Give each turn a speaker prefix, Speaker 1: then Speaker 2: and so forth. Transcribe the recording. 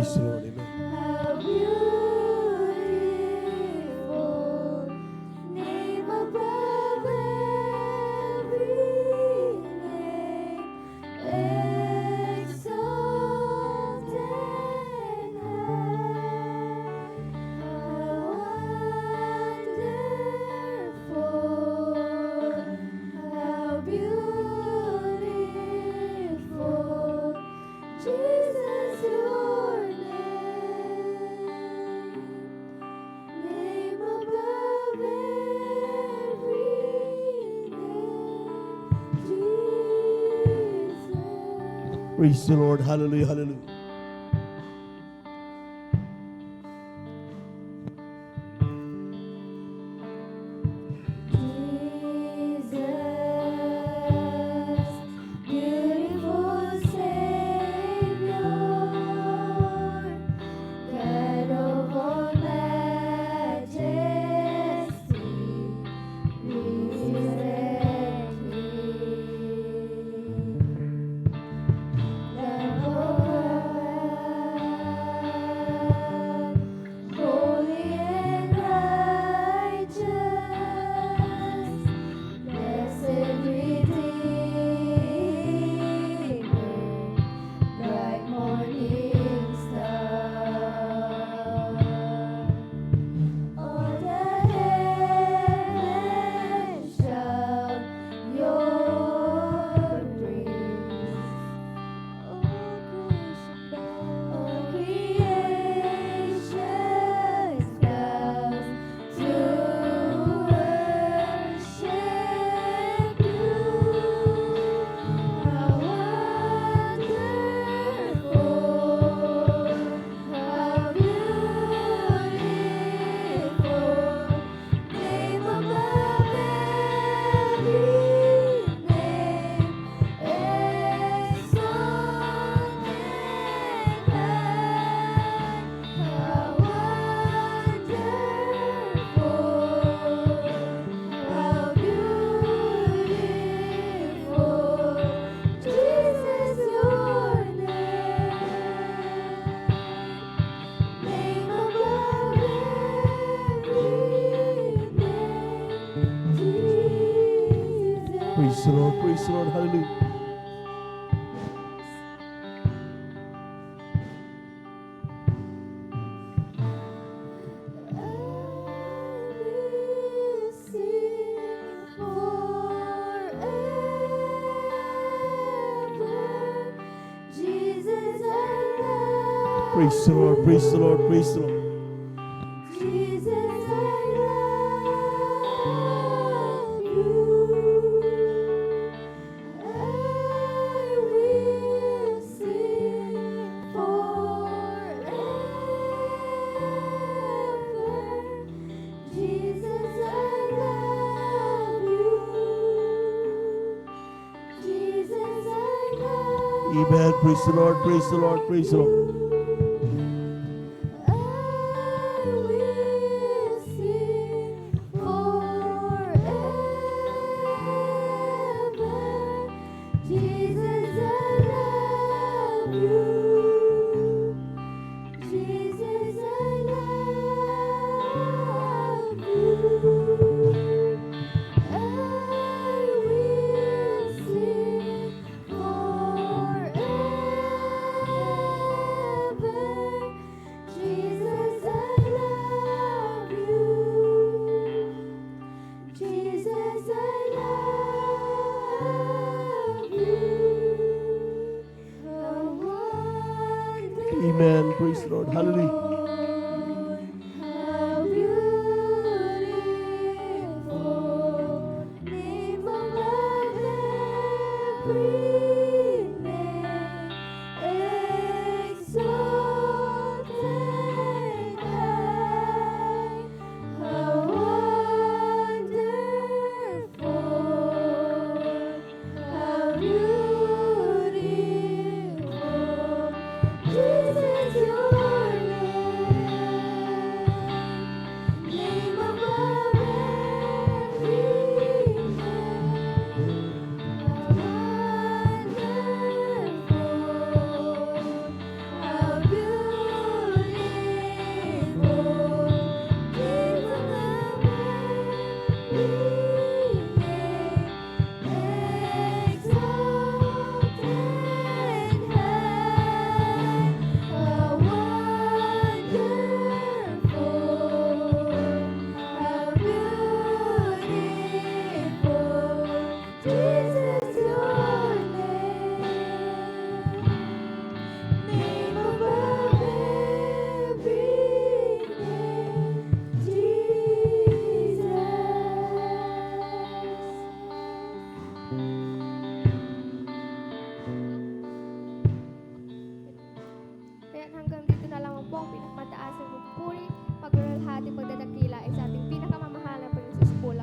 Speaker 1: Praise the Lord. Amen.
Speaker 2: How beautiful, name above every name, exalted high. How wonderful, how beautiful, Jesus, your name above every name, Jesus.
Speaker 1: Praise the Lord. Hallelujah. Hallelujah.
Speaker 2: Jesus, beautiful Savior, God of all majesty, risen King, Lamb of God, holy and righteous, blessed Redeemer, bright morning star. All the heavens shout your praise. All creation bows to worship you. How wonderful, how beautiful, name above every name, exalted high. How wonderful, how beautiful, Jesus, your name above every name, Jesus.
Speaker 1: Praise the Lord. Praise the Lord. Hallelujah.
Speaker 2: I will sing forever, Jesus, I love
Speaker 1: Praise the Lord. Praise the Lord. Praise the Lord.
Speaker 2: Jesus, I love you. I will sing forever, Jesus, I love you. Jesus, I love
Speaker 1: Amen. Praise the Lord. Praise the Lord. Praise the Lord.
Speaker 2: I will sing forever, Jesus, I love you. Jesus, I love you. I will sing forever, Jesus, I love you. Jesus, I love you. How
Speaker 1: Amen. Praise the Lord. Hallelujah.
Speaker 2: wonderful.